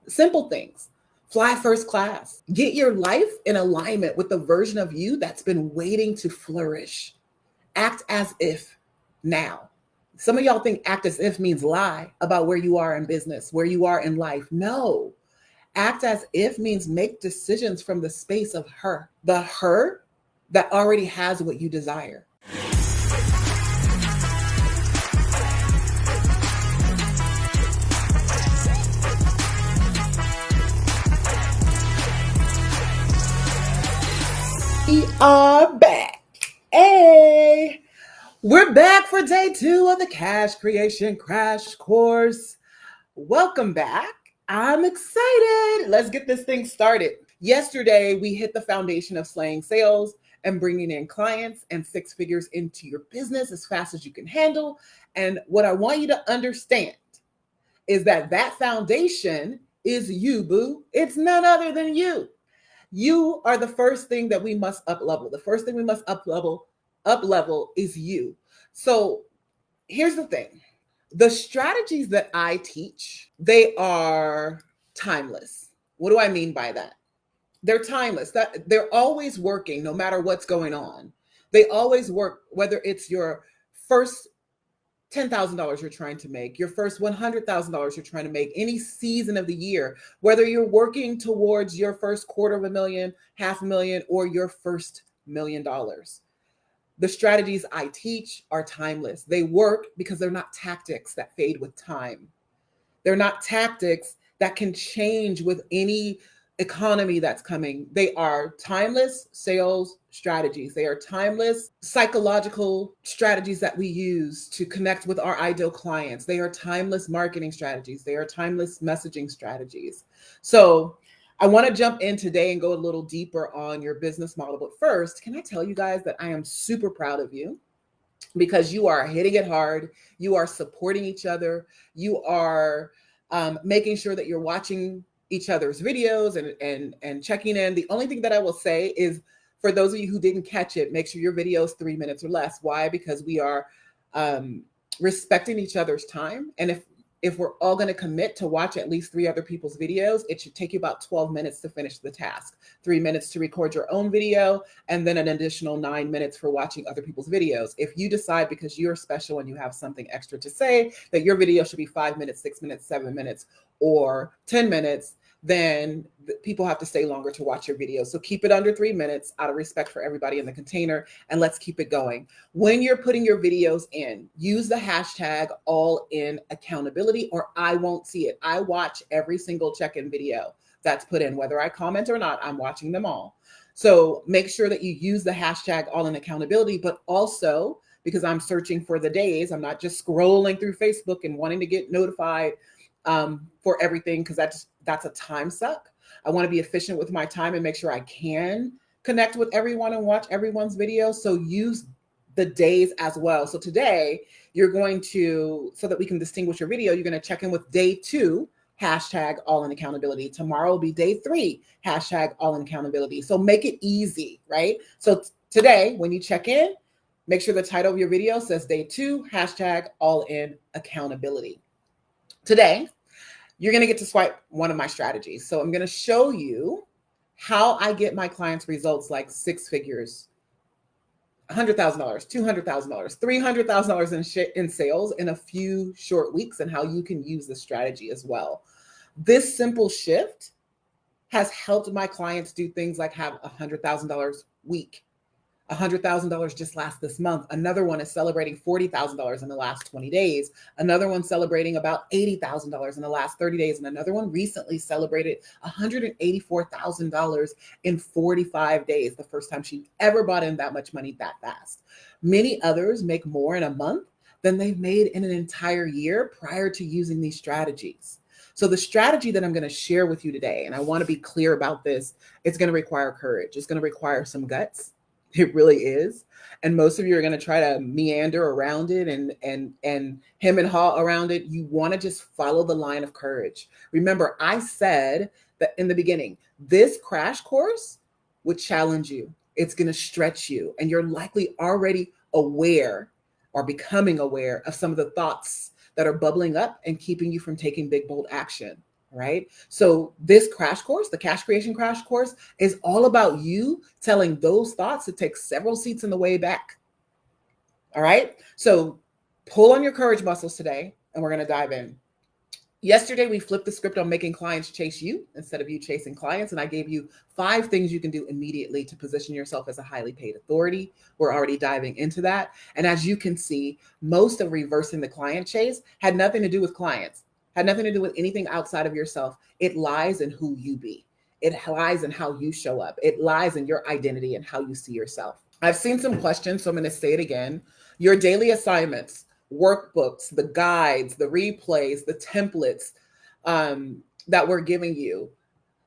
Simple things. Fly first class. Get your life in alignment with the version of you that's been waiting to flourish. Act as if now. Some of y'all think act as if means lie about where you are in business, where you are in life. No. Act as if means make decisions from the space of her, the her that already has what you desire. We are back. Hey, we're back for day 2 of the Cash Creation Crash Course. Welcome back. I'm excited. Let's get this thing started. Yesterday, we hit the foundation of slaying sales and bringing in clients and 6 figures into your business as fast as you can handle. And what I want you to understand is that foundation is you, boo. It's none other than you. You are the first thing that we must up level. The first thing we must up level is you. So here's the thing. The strategies that I teach, they are timeless. What do I mean by that? They're timeless. That they're always working no matter what's going on. They always work, whether it's your first $10,000 you're trying to make, your first $100,000 you're trying to make, any season of the year, whether you're working towards your first $250,000, $500,000, or your first $1 million. The strategies I teach are timeless. They work because they're not tactics that fade with time. They're not tactics that can change with any economy that's coming. They are timeless sales strategies. They are timeless psychological strategies that we use to connect with our ideal clients. They are timeless marketing strategies. They are timeless messaging strategies. So I want to jump in today and go a little deeper on your business model. But first, can I tell you guys that I am super proud of you because you are hitting it hard. You are supporting each other. You are making sure that you're watching each other's videos and checking in. The only thing that I will say is, for those of you who didn't catch it, make sure your video is 3 minutes or less. Why? Because we are respecting each other's time. And if we're all going to commit to watch at least 3 other people's videos, it should take you about 12 minutes to finish the task. 3 minutes to record your own video, and then an additional 9 minutes for watching other people's videos. If you decide, because you're special and you have something extra to say, that your video should be 5 minutes, 6 minutes, 7 minutes, or 10 minutes, then people have to stay longer to watch your video. So keep it under 3 minutes out of respect for everybody in the container, and let's keep it going. When you're putting your videos in, use the hashtag #AllInAccountability, or I won't see it. I watch every single check-in video that's put in, whether I comment or not, I'm watching them all. So make sure that you use the hashtag #AllInAccountability, but also, because I'm searching for the days, I'm not just scrolling through Facebook and wanting to get notified for everything, because that's a time suck. I want to be efficient with my time and make sure I can connect with everyone and watch everyone's video. So use the days as well. So today you're going to, so that we can distinguish your video, you're going to check in with day 2, hashtag #AllInAccountability. Tomorrow will be day 3, hashtag #AllInAccountability. So make it easy, right? So today, when you check in, make sure the title of your video says day 2, hashtag #AllInAccountability. Today, you're going to get to swipe one of my strategies. So I'm going to show you how I get my clients results like 6 figures, $100,000, $200,000, $300,000 in sales in a few short weeks, and how you can use the strategy as well. This simple shift has helped my clients do things like have $100,000 week. $100,000 just this month. Another one is celebrating $40,000 in the last 20 days. Another one celebrating about $80,000 in the last 30 days. And another one recently celebrated $184,000 in 45 days. The first time she ever brought in that much money that fast. Many others make more in a month than they've made in an entire year prior to using these strategies. So the strategy that I'm going to share with you today, and I want to be clear about this, it's going to require courage. It's going to require some guts. It really is. And most of you are going to try to meander around it and hem and haw around it. You want to just follow the line of courage. Remember, I said that in the beginning, this crash course would challenge you. It's going to stretch you. And you're likely already aware or becoming aware of some of the thoughts that are bubbling up and keeping you from taking big, bold action, right? So this crash course, the cash creation crash course, is all about you telling those thoughts to take several seats in the way back. All right. So pull on your courage muscles today, and we're going to dive in. Yesterday, we flipped the script on making clients chase you instead of you chasing clients. And I gave you 5 things you can do immediately to position yourself as a highly paid authority. We're already diving into that. And as you can see, most of reversing the client chase had nothing to do with clients, had nothing to do with anything outside of yourself. It lies in who you be. It lies in how you show up. It lies in your identity and how you see yourself. I've seen some questions, so I'm going to say it again. Your daily assignments, workbooks, the guides, the replays, the templates that we're giving you,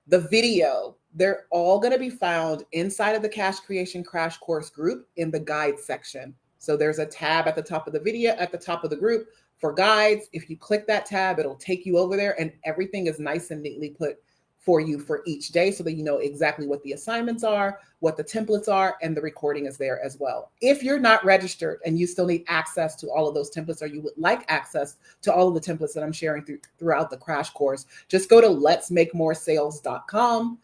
the video, they're all going to be found inside of the Cash Creation Crash Course group in the guide section. So there's a tab at the top of the video, at the top of the group for guides. If you click that tab, it'll take you over there, and everything is nice and neatly put for you for each day so that you know exactly what the assignments are, what the templates are, and the recording is there as well. If you're not registered and you still need access to all of those templates, or you would like access to all of the templates that I'm sharing throughout the crash course, just go to letsmakemoresales.com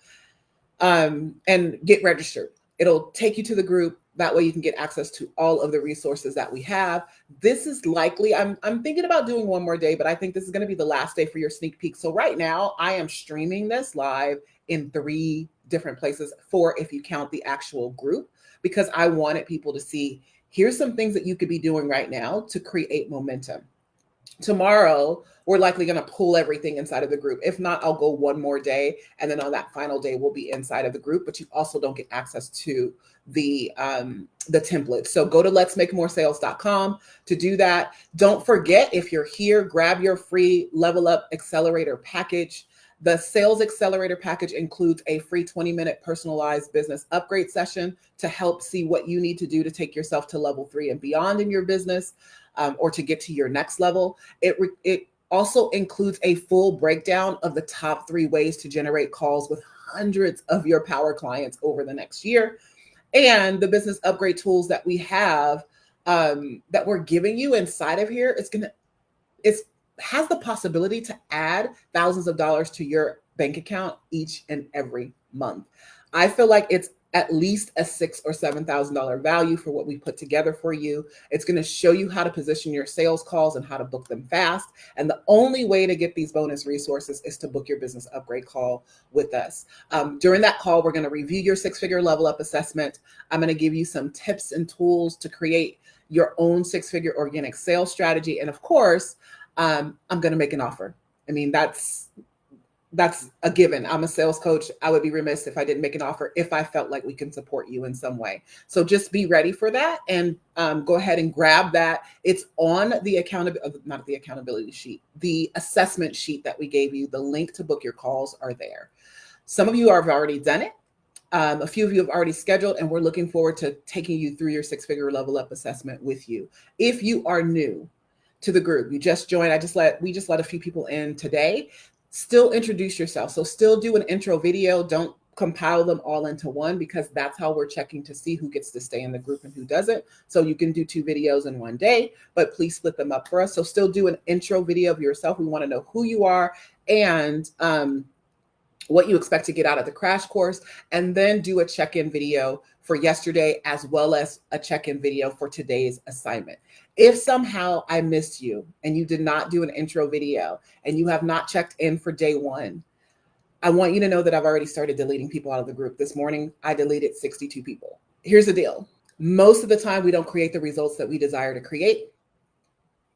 and get registered. It'll take you to the group. That way you can get access to all of the resources that we have. This is likely, I'm thinking about doing one more day, but I think this is going to be the last day for your sneak peek. So right now I am streaming this live in 3 different places, 4 if you count the actual group, because I wanted people to see, here's some things that you could be doing right now to create momentum. Tomorrow, we're likely going to pull everything inside of the group. If not, I'll go one more day. And then on that final day, we'll be inside of the group, but you also don't get access to the template. So go to letsmakemoresales.com to do that. Don't forget, if you're here, grab your free Level Up Accelerator package. The Sales Accelerator package includes a free 20-minute personalized business upgrade session to help see what you need to do to take yourself to level 3 and beyond in your business, or to get to your next level. It also includes a full breakdown of the top 3 ways to generate calls with hundreds of your power clients over the next year. And the business upgrade tools that we have, that we're giving you inside of here, has the possibility to add thousands of dollars to your bank account each and every month. I feel like it's at least a $6,000 or $7,000 value for what we put together for you. It's going to show you how to position your sales calls and how to book them fast. And the only way to get these bonus resources is to book your business upgrade call with us. During that call, we're going to review your 6-figure level up assessment. I'm going to give you some tips and tools to create your own 6-figure organic sales strategy. And of course, I'm going to make an offer. I mean, that's a given. I'm a sales coach. I would be remiss if I didn't make an offer if I felt like we can support you in some way. So just be ready for that, and go ahead and grab that. It's on the not the accountability sheet, the assessment sheet that we gave you. The link to book your calls are there. Some of you have already done it. A few of you have already scheduled, and we're looking forward to taking you through your 6-figure level up assessment with you. If you are new to the group, you just joined, we just let a few people in today. Still introduce yourself. So still do an intro video. Don't compile them all into one, because that's how we're checking to see who gets to stay in the group and who doesn't. So you can do 2 videos in one day, but please split them up for us. So still do an intro video of yourself. We want to know who you are and what you expect to get out of the crash course, and then do a check-in video for yesterday, as well as a check-in video for today's assignment. If somehow I missed you and you did not do an intro video and you have not checked in for day 1, I want you to know that I've already started deleting people out of the group. This morning, I deleted 62 people. Here's the deal. Most of the time, we don't create the results that we desire to create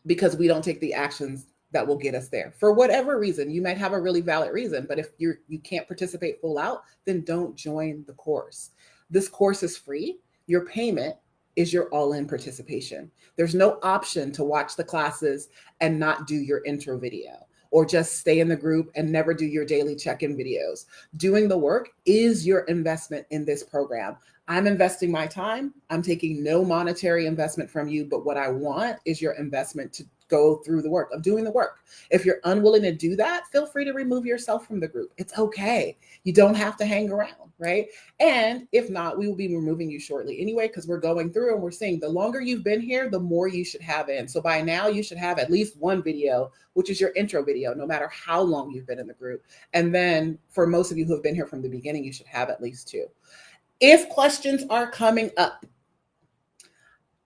because we don't take the actions that will get us there. For whatever reason, you might have a really valid reason, but if you can't participate full out, then don't join the course. This course is free. Your payment is your all-in participation. There's no option to watch the classes and not do your intro video, or just stay in the group and never do your daily check-in videos. Doing the work is your investment in this program. I'm investing my time. I'm taking no monetary investment from you, but what I want is your investment to go through the work, of doing the work. If you're unwilling to do that, feel free to remove yourself from the group. It's okay. You don't have to hang around, right? And if not, we will be removing you shortly anyway, because we're going through and we're seeing the longer you've been here, the more you should have in. So by now you should have at least one video, which is your intro video, no matter how long you've been in the group. And then for most of you who have been here from the beginning, you should have at least two. If questions are coming up,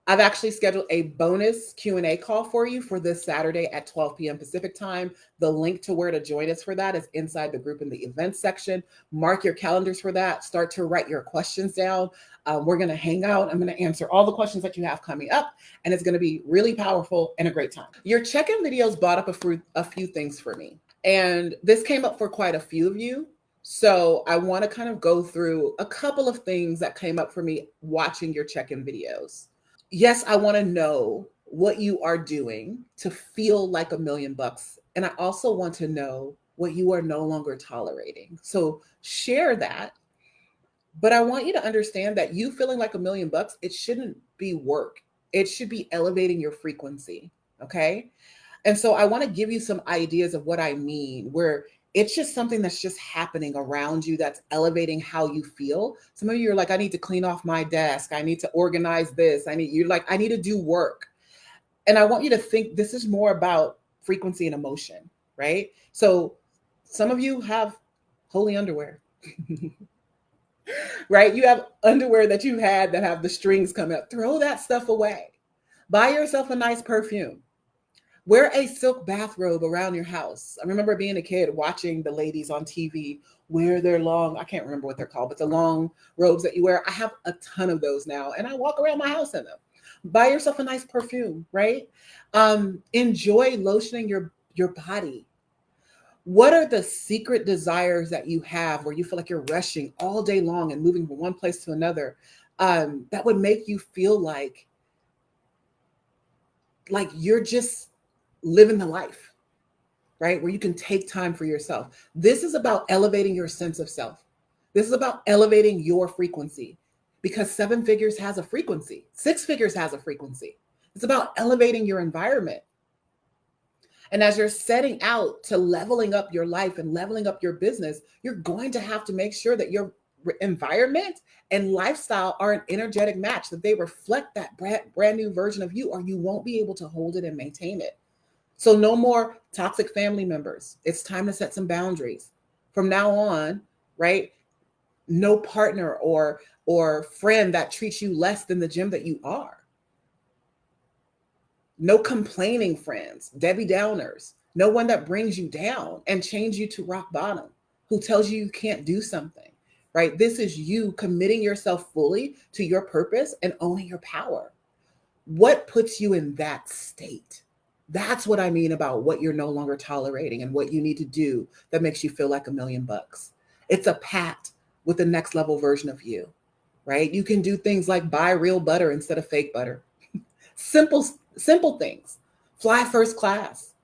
I've actually scheduled a bonus Q&A call for you for this Saturday at 12 p.m. Pacific time. The link to where to join us for that is inside the group in the events section. Mark your calendars for that. Start to write your questions down. We're going to hang out. I'm going to answer all the questions that you have coming up, and it's going to be really powerful and a great time. Your check-in videos brought up a few things for me, and this came up for quite a few of you. So I want to kind of go through a couple of things that came up for me watching your check-in videos. Yes, I want to know what you are doing to feel like $1 million. And I also want to know what you are no longer tolerating. So share that. But I want you to understand that you feeling like $1 million, it shouldn't be work. It should be elevating your frequency. Okay. And so I want to give you some ideas of what I mean, where it's just something that's just happening around you that's elevating how you feel. Some of you are like, I need to clean off my desk. I need to organize this. I need to do work. And I want you to think this is more about frequency and emotion, right? So some of you have holy underwear, right? You have underwear that you had that have the strings come up. Throw that stuff away. Buy yourself a nice perfume. Wear a silk bathrobe around your house. I remember being a kid watching the ladies on TV wear their long, I can't remember what they're called, but the long robes that you wear. I have a ton of those now, and I walk around my house in them. Buy yourself a nice perfume, right? Enjoy lotioning your body. What are the secret desires that you have where you feel like you're rushing all day long and moving from one place to another, that would make you feel like you're just living the life, right? Where you can take time for yourself. This is about elevating your sense of self. This is about elevating your frequency, because 7 figures has a frequency. 6 figures has a frequency. It's about elevating your environment. And as you're setting out to leveling up your life and leveling up your business, you're going to have to make sure that your environment and lifestyle are an energetic match, that they reflect that brand new version of you, or you won't be able to hold it and maintain it. So no more toxic family members. It's time to set some boundaries. From now on, right? No partner or friend that treats you less than the gem that you are. No complaining friends, Debbie Downers. No one that brings you down and chains you to rock bottom, who tells you can't do something, right? This is you committing yourself fully to your purpose and owning your power. What puts you in that state? That's what I mean about what you're no longer tolerating and what you need to do that makes you feel like $1 million. It's a pact with the next level version of you, right? You can do things like buy real butter instead of fake butter. Simple things. Fly first class.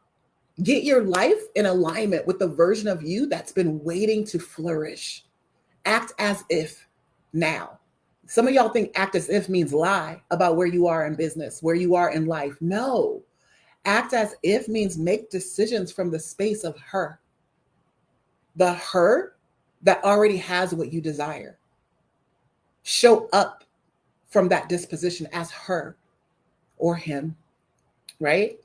Get your life in alignment with the version of you that's been waiting to flourish. Act as if now. Some of y'all think act as if means lie about where you are in business, where you are in life. No. Act as if means make decisions from the space of her. The her that already has what you desire. Show up from that disposition as her or him, right?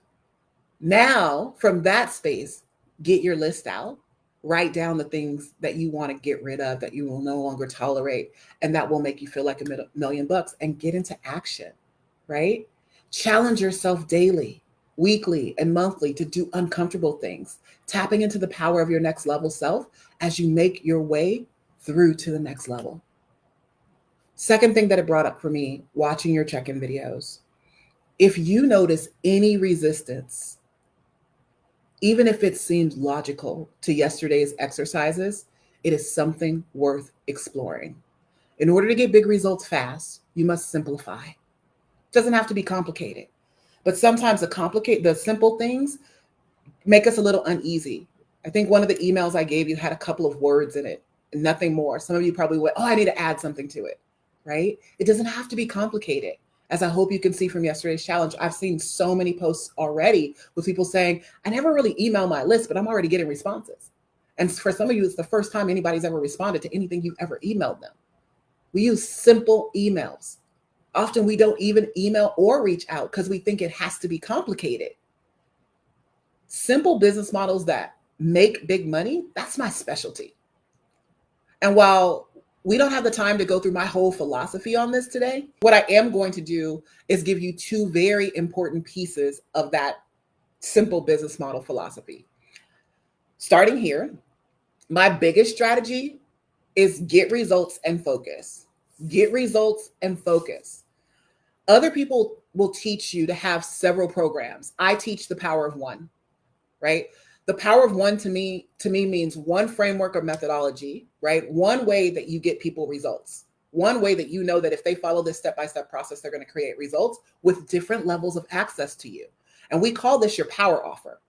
Now, from that space, get your list out. Write down the things that you want to get rid of, that you will no longer tolerate, and that will make you feel like $1 million, and get into action, right? Challenge yourself daily, weekly, and monthly to do uncomfortable things, tapping into the power of your next level self as you make your way through to the next level. Second thing that it brought up for me watching your check-in videos, if you notice any resistance, even if it seemed logical to yesterday's exercises, it is something worth exploring. In order to get big results fast, you must simplify. It doesn't have to be complicated, but sometimes the simple things make us a little uneasy. I think one of the emails I gave you had a couple of words in it, and nothing more. Some of you probably went, oh, I need to add something to it, right? It doesn't have to be complicated. As I hope you can see from yesterday's challenge, I've seen so many posts already with people saying, I never really email my list, but I'm already getting responses. And for some of you, it's the first time anybody's ever responded to anything you've ever emailed them. We use simple emails. Often we don't even email or reach out because we think it has to be complicated. Simple business models that make big money, that's my specialty. And while we don't have the time to go through my whole philosophy on this today, what I am going to do is give you two very important pieces of that simple business model philosophy. Starting here, my biggest strategy is get results and focus. Get results and focus. Other people will teach you to have several programs. I teach the power of one, right? The power of one to me means one framework or methodology, right? One way that you get people results. One way that you know that if they follow this step-by-step process, they're going to create results with different levels of access to you. And we call this your power offer.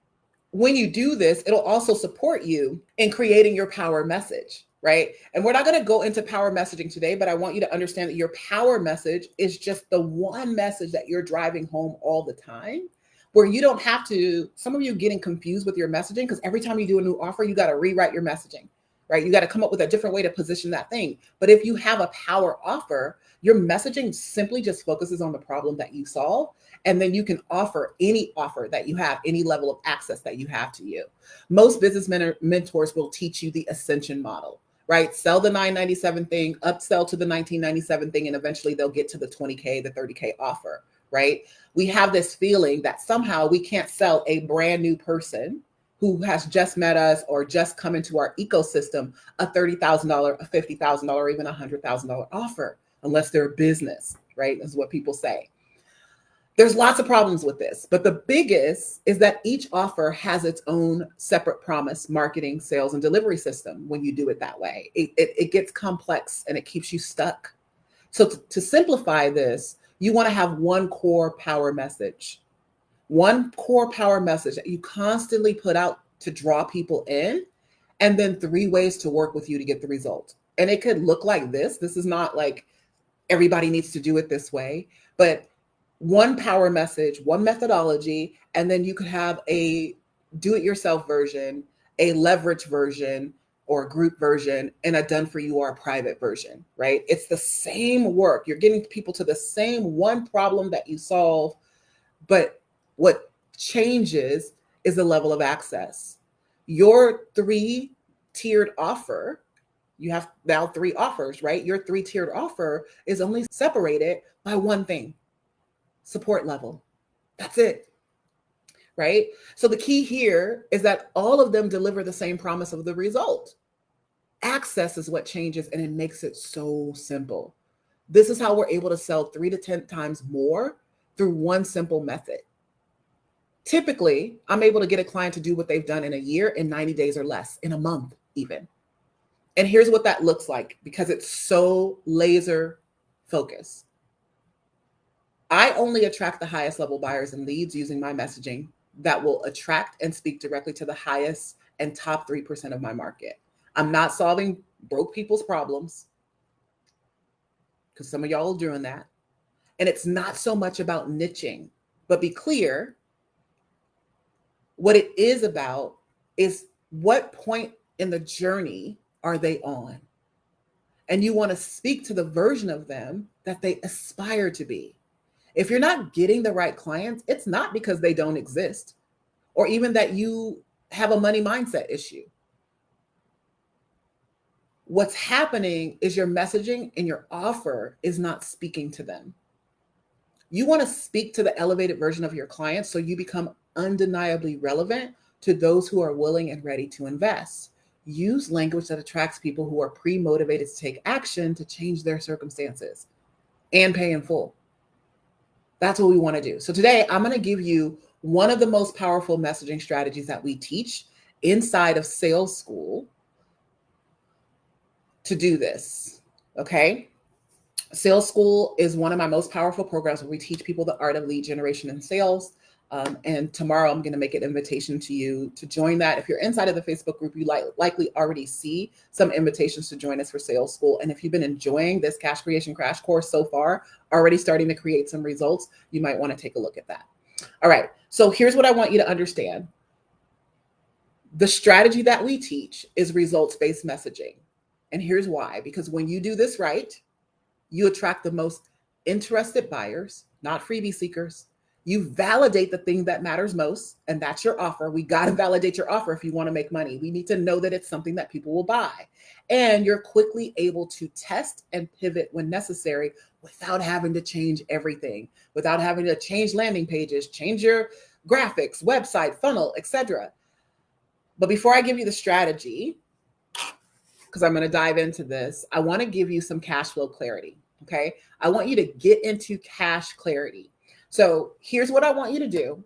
When you do this, it'll also support you in creating your power message, right? And we're not going to go into power messaging today, but I want you to understand that your power message is just the one message that you're driving home all the time, where you don't have to, some of you getting confused with your messaging because every time you do a new offer, you got to rewrite your messaging, right? You got to come up with a different way to position that thing. But if you have a power offer, your messaging simply just focuses on the problem that you solve. And then you can offer any offer that you have, any level of access that you have to you. Most business mentors will teach you the ascension model, right? Sell the $997 thing, upsell to the $1997 thing, and eventually they'll get to the $20K, the $30K offer, right? We have this feeling that somehow we can't sell a brand new person who has just met us or just come into our ecosystem a $30,000, a $50,000, or even a $100,000 offer, unless they're a business, right? Is what people say. There's lots of problems with this, but the biggest is that each offer has its own separate promise, marketing, sales, and delivery system when you do it that way. It gets complex and it keeps you stuck. So to simplify this, you want to have one core power message. One core power message that you constantly put out to draw people in, and then 3 ways to work with you to get the result. And it could look like this. This is not like everybody needs to do it this way, but one power message, one methodology, and then you could have a do-it-yourself version, a leverage version, or a group version, and a done for you or a private version, right? It's the same work. You're getting people to the same one problem that you solve, but what changes is the level of access. Your 3-tiered offer, you have now 3 offers, right? Your 3-tiered offer is only separated by one thing: support level. That's it, right? So the key here is that all of them deliver the same promise of the result. Access is what changes, and it makes it so simple. This is how we're able to sell 3 to 10 times more through one simple method. Typically, I'm able to get a client to do what they've done in a year, in 90 days or less, in a month even. And here's what that looks like, because it's so laser focused. I only attract the highest level buyers and leads using my messaging that will attract and speak directly to the highest and top 3% of my market. I'm not solving broke people's problems, because some of y'all are doing that. And it's not so much about niching, but be clear, what it is about is what point in the journey are they on? And you want to speak to the version of them that they aspire to be. If you're not getting the right clients, it's not because they don't exist, or even that you have a money mindset issue. What's happening is your messaging and your offer is not speaking to them. You want to speak to the elevated version of your clients so you become undeniably relevant to those who are willing and ready to invest. Use language that attracts people who are pre-motivated to take action to change their circumstances and pay in full. That's what we want to do. So today I'm going to give you one of the most powerful messaging strategies that we teach inside of sales school to do this. Okay. Sales school is one of my most powerful programs where we teach people the art of lead generation and sales. And tomorrow I'm going to make an invitation to you to join that. If you're inside of the Facebook group, you likely already see some invitations to join us for sales school. And if you've been enjoying this cash creation crash course so far, already starting to create some results, you might want to take a look at that. All right. So here's what I want you to understand. The strategy that we teach is results-based messaging. And here's why. Because when you do this right, you attract the most interested buyers, not freebie seekers. You validate the thing that matters most, and that's your offer. We got to validate your offer if you want to make money. We need to know that it's something that people will buy. And you're quickly able to test and pivot when necessary without having to change everything, without having to change landing pages, change your graphics, website, funnel, etc. But before I give you the strategy, because I'm going to dive into this, I want to give you some cash flow clarity. Okay. I want you to get into cash clarity. So here's what I want you to do.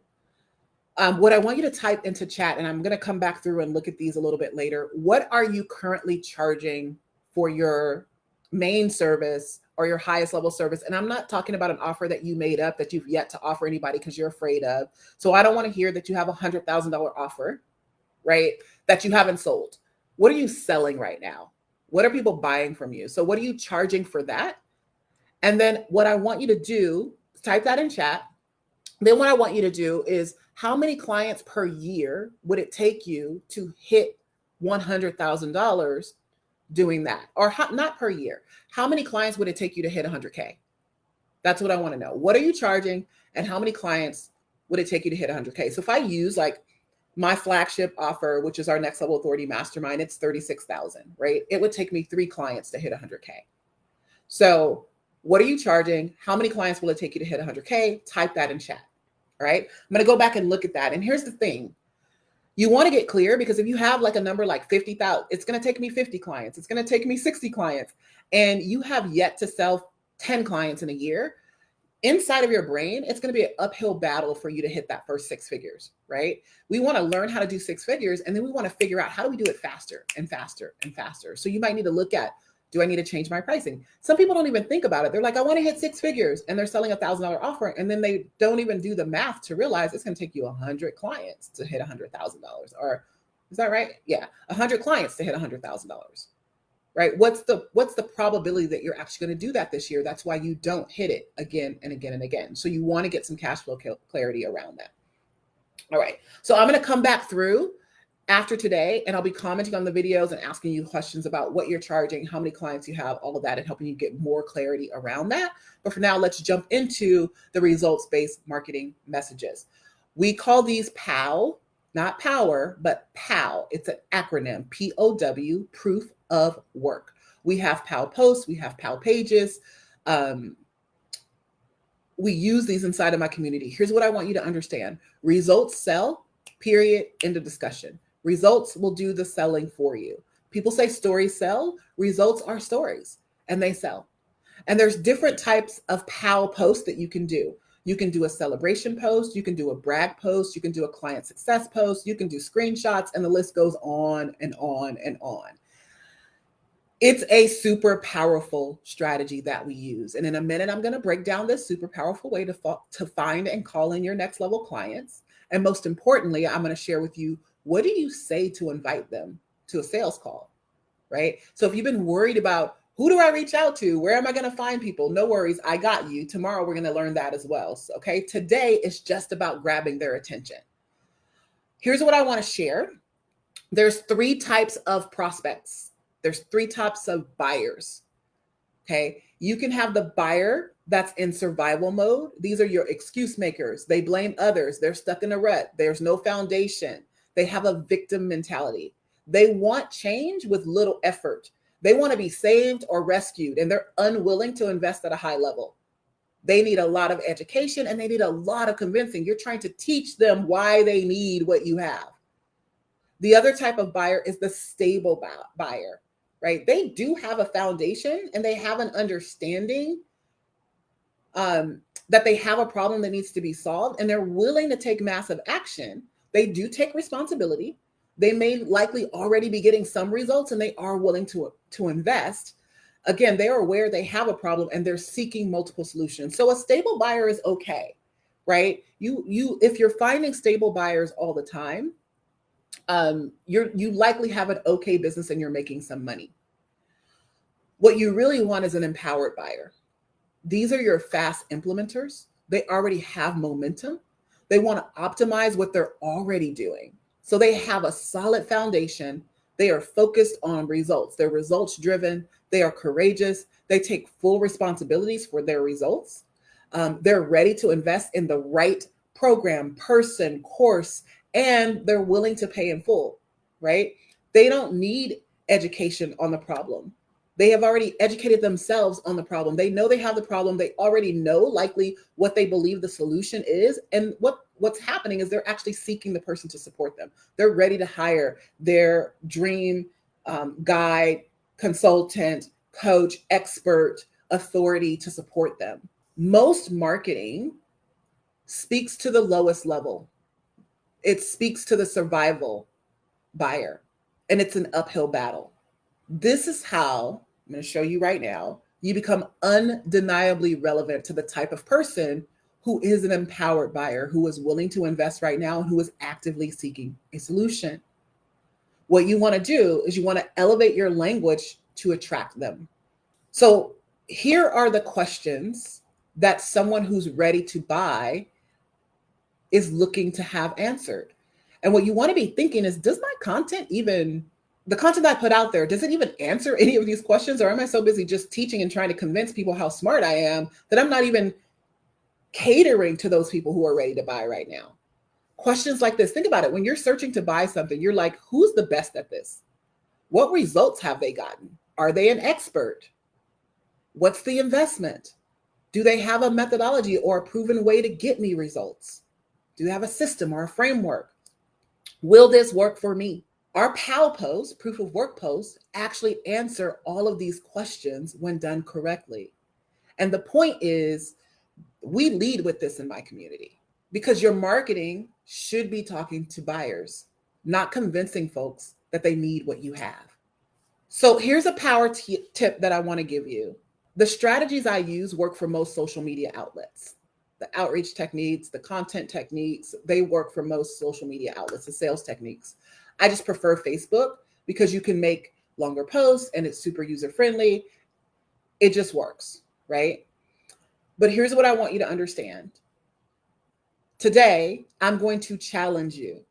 What I want you to type into chat, and I'm going to come back through and look at these a little bit later. What are you currently charging for your main service or your highest level service? And I'm not talking about an offer that you made up that you've yet to offer anybody because you're afraid of. So I don't want to hear that you have a $100,000 offer, right? That you haven't sold. What are you selling right now? What are people buying from you? So what are you charging for that? And then what I want you to do, type that in chat. Then what I want you to do is, how many clients per year would it take you to hit $100,000 doing that? Or not per year. How many clients would it take you to hit 100K? That's what I want to know. What are you charging and how many clients would it take you to hit 100K? So if I use like my flagship offer, which is our Next Level Authority Mastermind, it's $36,000, right? It would take me 3 clients to hit 100K. So what are you charging? How many clients will it take you to hit 100K? Type that in chat. All right. I'm going to go back and look at that. And here's the thing. You want to get clear, because if you have like a number like 50,000, it's going to take me 50 clients. It's going to take me 60 clients. And you have yet to sell 10 clients in a year. Inside of your brain, it's going to be an uphill battle for you to hit that first 6 figures, right? We want to learn how to do 6 figures, and then we want to figure out how do we do it faster and faster and faster. So you might need to look at, do I need to change my pricing? Some people don't even think about it. They're like, I want to hit 6 figures, and they're selling $1,000 offer, and then they don't even do the math to realize it's going to take you 100 clients to hit $100,000. Or is that right? Yeah, 100 clients to hit $100,000. Right? What's the probability that you're actually going to do that this year? That's why you don't hit it again and again and again. So you want to get some cash flow clarity around that. All right. So I'm going to come back through after today, and I'll be commenting on the videos and asking you questions about what you're charging, how many clients you have, all of that, and helping you get more clarity around that. But for now, let's jump into the results-based marketing messages. We call these POW, not power, but POW. It's an acronym, POW, proof of work. We have POW posts, we have POW pages. We use these inside of my community. Here's what I want you to understand. Results sell, period, end of discussion. Results will do the selling for you. People say stories sell. Results are stories, and they sell. And there's different types of POW posts that you can do. You can do a celebration post, you can do a brag post, you can do a client success post, you can do screenshots, and the list goes on and on and on. It's a super powerful strategy that we use. And in a minute, I'm going to break down this super powerful way to find and call in your next level clients. And most importantly, I'm going to share with you, what do you say to invite them to a sales call, right? So if you've been worried about, who do I reach out to? Where am I going to find people? No worries. I got you. Tomorrow, we're going to learn that as well. So, okay. Today is just about grabbing their attention. Here's what I want to share. There's 3 types of prospects. There's 3 types of buyers. Okay. You can have the buyer that's in survival mode. These are your excuse makers. They blame others. They're stuck in a rut. There's no foundation. They have a victim mentality. They want change with little effort. They want to be saved or rescued, and they're unwilling to invest at a high level. They need a lot of education, and they need a lot of convincing. You're trying to teach them why they need what you have. The other type of buyer is the stable buyer, right? They do have a foundation, and they have an understanding that they have a problem that needs to be solved, and they're willing to take massive action. They do take responsibility. They may likely already be getting some results, and they are willing to invest. Again, they are aware they have a problem, and they're seeking multiple solutions. So a stable buyer is okay. right? If you're finding stable buyers all the time, you likely have an okay business and you're making some money. What you really want is an empowered buyer. These are your fast implementers. They already have momentum. They want to optimize what they're already doing. So they have a solid foundation. They are focused on results. They're results driven. They are courageous. They take full responsibilities for their results. They're ready to invest in the right program, person, course, and they're willing to pay in full, right? They don't need education on the problem. They have already educated themselves on the problem. They know they have the problem. They already know likely what they believe the solution is. And what's happening is they're actually seeking the person to support them. They're ready to hire their dream guide, consultant, coach, expert, authority to support them. Most marketing speaks to the lowest level. It speaks to the survival buyer, and it's an uphill battle. This is how, I'm going to show you right now, you become undeniably relevant to the type of person who is an empowered buyer, who is willing to invest right now, and who is actively seeking a solution. What you want to do is you want to elevate your language to attract them. So here are the questions that someone who's ready to buy is looking to have answered. And what you want to be thinking is, does my content the content I put out there, does it even answer any of these questions? Or am I so busy just teaching and trying to convince people how smart I am that I'm not even catering to those people who are ready to buy right now? Questions like this, think about it. When you're searching to buy something, you're like, who's the best at this? What results have they gotten? Are they an expert? What's the investment? Do they have a methodology or a proven way to get me results? Do they have a system or a framework? Will this work for me? Our POW posts, proof of work posts, actually answer all of these questions when done correctly. And the point is, we lead with this in my community because your marketing should be talking to buyers, not convincing folks that they need what you have. So here's a power tip that I want to give you. The strategies I use work for most social media outlets. The outreach techniques, the content techniques, they work for most social media outlets, the sales techniques. I just prefer Facebook because you can make longer posts and it's super user-friendly. It just works, right? But here's what I want you to understand. Today, I'm going to challenge you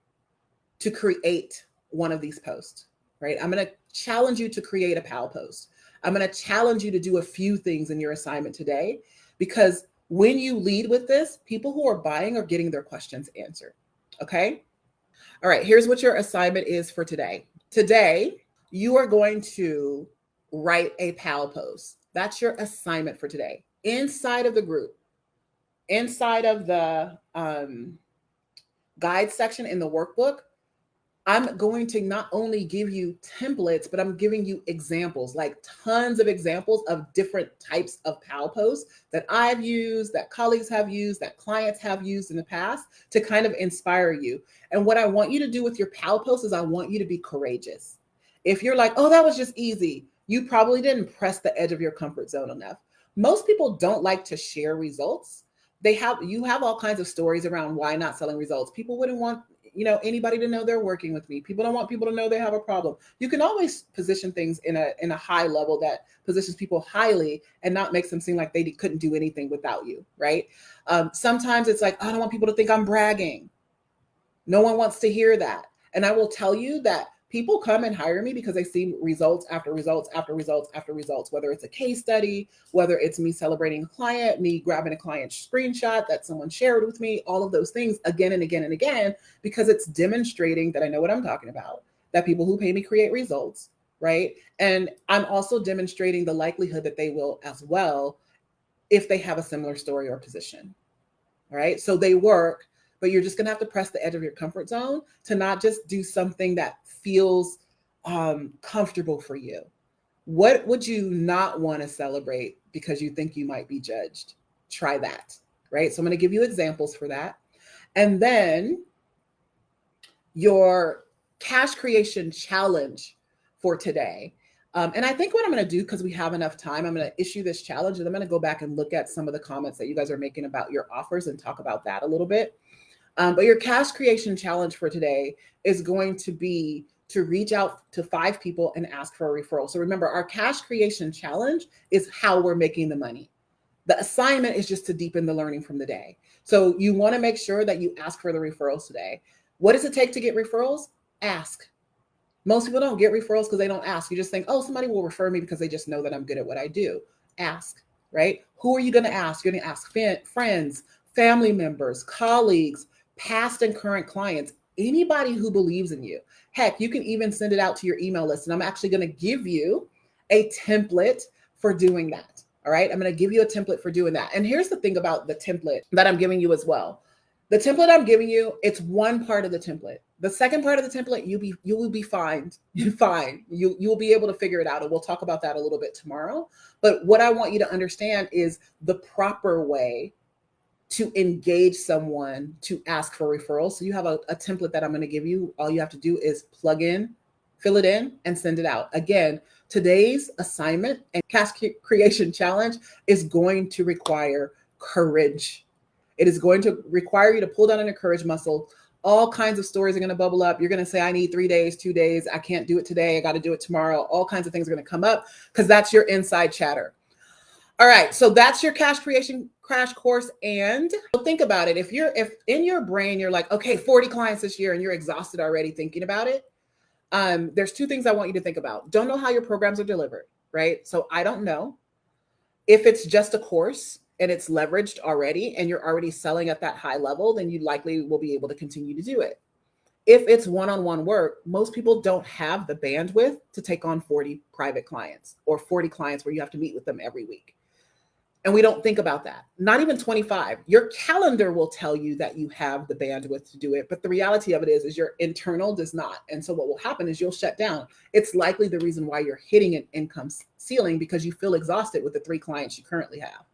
to create one of these posts, right? I'm going to challenge you to create a POW post. I'm going to challenge you to do a few things in your assignment today, because when you lead with this, people who are buying are getting their questions answered, okay? All right, here's what your assignment is for today. Today, you are going to write a POW post. That's your assignment for today. Inside of the group, inside of the guide section in the workbook, I'm going to not only give you templates, but I'm giving you examples, like tons of examples of different types of POW posts that I've used, that colleagues have used, that clients have used in the past to kind of inspire you. And what I want you to do with your POW posts is I want you to be courageous. If you're like, oh, that was just easy, you probably didn't press the edge of your comfort zone enough. Most people don't like to share results. You have all kinds of stories around why not selling results. People wouldn't want anybody to know they're working with me. People don't want people to know they have a problem. You can always position things in a high level that positions people highly and not makes them seem like they couldn't do anything without you, right? Sometimes it's like, I don't want people to think I'm bragging. No one wants to hear that. And I will tell you that people come and hire me because they see results after results after results after results, whether it's a case study, whether it's me celebrating a client, me grabbing a client screenshot that someone shared with me, all of those things again and again and again, because it's demonstrating that I know what I'm talking about, that people who pay me create results, right? And I'm also demonstrating the likelihood that they will as well if they have a similar story or position, all right? So they work. But you're just going to have to press the edge of your comfort zone to not just do something that feels comfortable for you. What would you not want to celebrate because you think you might be judged? Try that, right? So I'm going to give you examples for that. And then your cash creation challenge for today. And I think what I'm going to do, because we have enough time, I'm going to issue this challenge and I'm going to go back and look at some of the comments that you guys are making about your offers and talk about that a little bit. But your cash creation challenge for today is going to be to reach out to 5 people and ask for a referral. So remember, our cash creation challenge is how we're making the money. The assignment is just to deepen the learning from the day. So you want to make sure that you ask for the referrals today. What does it take to get referrals? Ask. Most people don't get referrals because they don't ask. You just think, oh, somebody will refer me because they just know that I'm good at what I do. Ask, right? Who are you going to ask? You're going to ask friends, family members, colleagues, past and current clients, anybody who believes in you. Heck, you can even send it out to your email list. And I'm actually going to give you a template for doing that. All right. I'm going to give you a template for doing that. And here's the thing about the template that I'm giving you as well. The template I'm giving you, it's one part of the template. The second part of the template, you will be fine. You will be able to figure it out. And we'll talk about that a little bit tomorrow. But what I want you to understand is the proper way to engage someone to ask for referrals. So you have a template that I'm going to give you. All you have to do is plug in, fill it in, and send it out. Again, today's assignment and cash creation challenge is going to require courage. It is going to require you to pull down on your courage muscle. All kinds of stories are going to bubble up. You're going to say, I need 3 days, 2 days. I can't do it today. I got to do it tomorrow. All kinds of things are going to come up because that's your inside chatter. All right. So that's your cash creation crash course. And think about it. If in your brain, you're like, okay, 40 clients this year and you're exhausted already thinking about it. There's 2 things I want you to think about. Don't know how your programs are delivered, right? So I don't know if it's just a course and it's leveraged already and you're already selling at that high level, then you likely will be able to continue to do it. If it's one-on-one work, most people don't have the bandwidth to take on 40 private clients or 40 clients where you have to meet with them every week. And we don't think about that. Not even 25. Your calendar will tell you that you have the bandwidth to do it. But the reality of it is your internal does not. And so what will happen is you'll shut down. It's likely the reason why you're hitting an income ceiling because you feel exhausted with the 3 clients you currently have,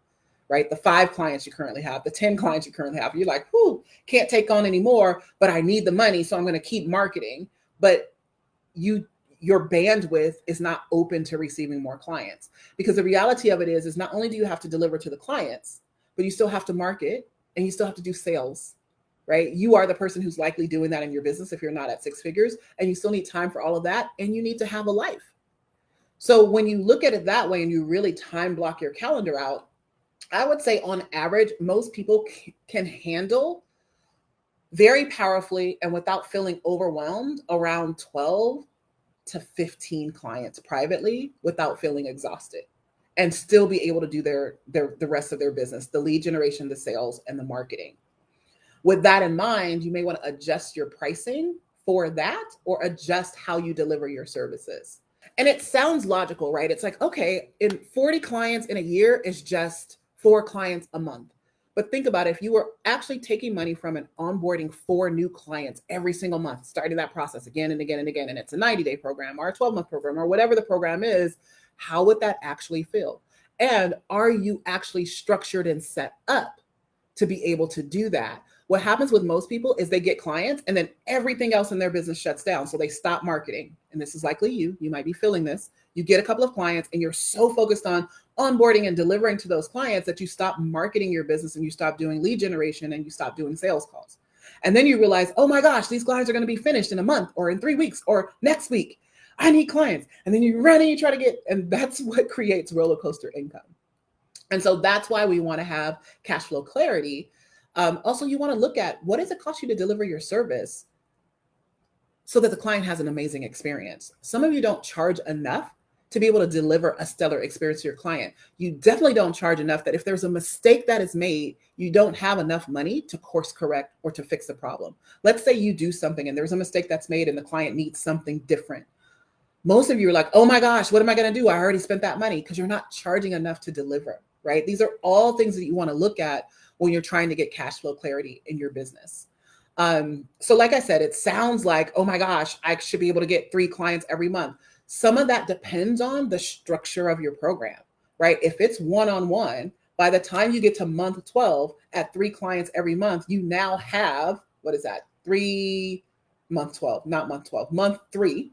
right? The 5 clients you currently have, the 10 clients you currently have. You're like, whoo, can't take on any more, but I need the money. So I'm going to keep marketing. But your bandwidth is not open to receiving more clients, because the reality of it is not only do you have to deliver to the clients, but you still have to market and you still have to do sales, right? You are the person who's likely doing that in your business if you're not at 6 figures, and you still need time for all of that, and you need to have a life. So when you look at it that way and you really time block your calendar out, I would say on average, most people can handle very powerfully and without feeling overwhelmed around 12 to 15 clients privately without feeling exhausted, and still be able to do the rest of their business, the lead generation, the sales, and the marketing. With that in mind, you may want to adjust your pricing for that or adjust how you deliver your services. And it sounds logical, right? It's like, okay, in 40 clients in a year is just 4 clients a month. But think about it, if you were actually taking money from and onboarding 4 new clients every single month, starting that process again and again and again, and it's a 90-day program or a 12-month program or whatever the program is, how would that actually feel? And are you actually structured and set up to be able to do that? What happens with most people is they get clients and then everything else in their business shuts down. So they stop marketing. And this is likely you might be feeling this. You get a couple of clients and you're so focused on onboarding and delivering to those clients that you stop marketing your business and you stop doing lead generation and you stop doing sales calls. And then you realize, oh my gosh, these clients are going to be finished in a month or in 3 weeks or next week. I need clients. And then you run and you try to get, and that's what creates roller coaster income. And so that's why we want to have cash flow clarity. Also, you want to look at what does it cost you to deliver your service so that the client has an amazing experience. Some of you don't charge enough to be able to deliver a stellar experience to your client. You definitely don't charge enough that if there's a mistake that is made, you don't have enough money to course correct or to fix the problem. Let's say you do something and there's a mistake that's made and the client needs something different. Most of you are like, oh my gosh, what am I going to do? I already spent that money, because you're not charging enough to deliver, right? These are all things that you want to look at when you're trying to get cash flow clarity in your business. So like I said, it sounds like, oh my gosh, I should be able to get 3 clients every month. Some of that depends on the structure of your program, right? If it's one-on-one, by the time you get to month 12 at 3 clients every month, you now have, what is that? Month 3,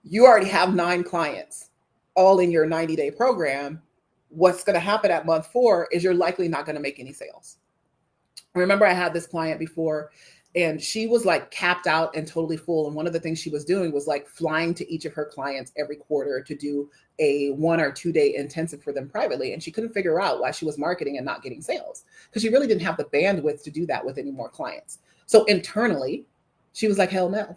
you already have 9 clients. all in your 90-day program, what's going to happen at month 4 is you're likely not going to make any sales. I remember I had this client before, and she was like capped out and totally full. And one of the things she was doing was like flying to each of her clients every quarter to do a 1 or 2 day intensive for them privately. And she couldn't figure out why she was marketing and not getting sales, because she really didn't have the bandwidth to do that with any more clients. So internally, she was like, hell no.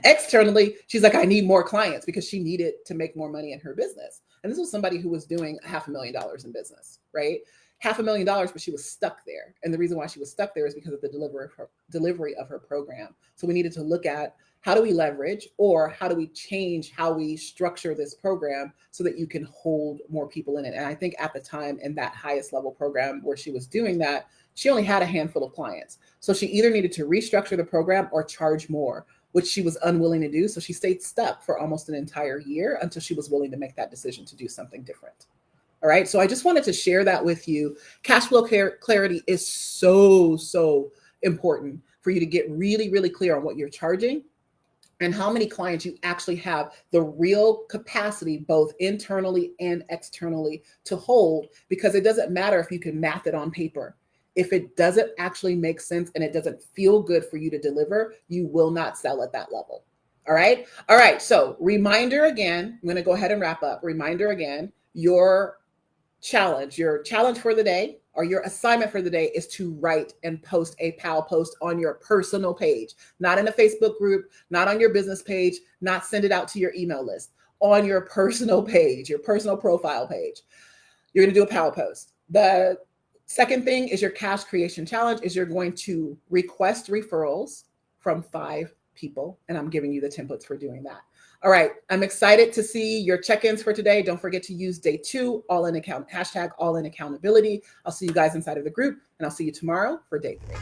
Externally, she's like, I need more clients, because she needed to make more money in her business. And this was somebody who was doing $500,000 in business, right? $500,000, but she was stuck there. And the reason why she was stuck there is because of the delivery of her program. So we needed to look at, how do we leverage, or how do we change how we structure this program so that you can hold more people in it? And I think at the time, in that highest level program where she was doing that, she only had a handful of clients. So she either needed to restructure the program or charge more, which she was unwilling to do. So she stayed stuck for almost an entire year until she was willing to make that decision to do something different. All right. So I just wanted to share that with you. Cash flow clarity is so important for you to get really, really clear on what you're charging and how many clients you actually have the real capacity, both internally and externally, to hold, because it doesn't matter if you can math it on paper. If it doesn't actually make sense and it doesn't feel good for you to deliver, you will not sell at that level. All right. All right. So reminder again, I'm going to go ahead and wrap up. Reminder again, your challenge for the day, or your assignment for the day, is to write and post a PAL post on your personal page, not in a Facebook group, not on your business page, not send it out to your email list, on your personal page, your personal profile page. You're going to do a PAL post. The second thing is your cash creation challenge is you're going to request referrals from 5 people. And I'm giving you the templates for doing that. All right. I'm excited to see your check-ins for today. Don't forget to use day 2, hashtag all in accountability. I'll see you guys inside of the group, and I'll see you tomorrow for day 3.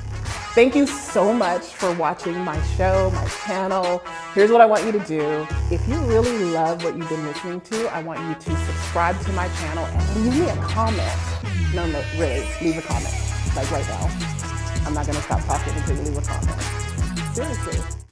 Thank you so much for watching my show, my channel. Here's what I want you to do. If you really love what you've been listening to, I want you to subscribe to my channel and leave me a comment. No, really, leave a comment, like right now. I'm not going to stop talking until you leave a comment. Seriously.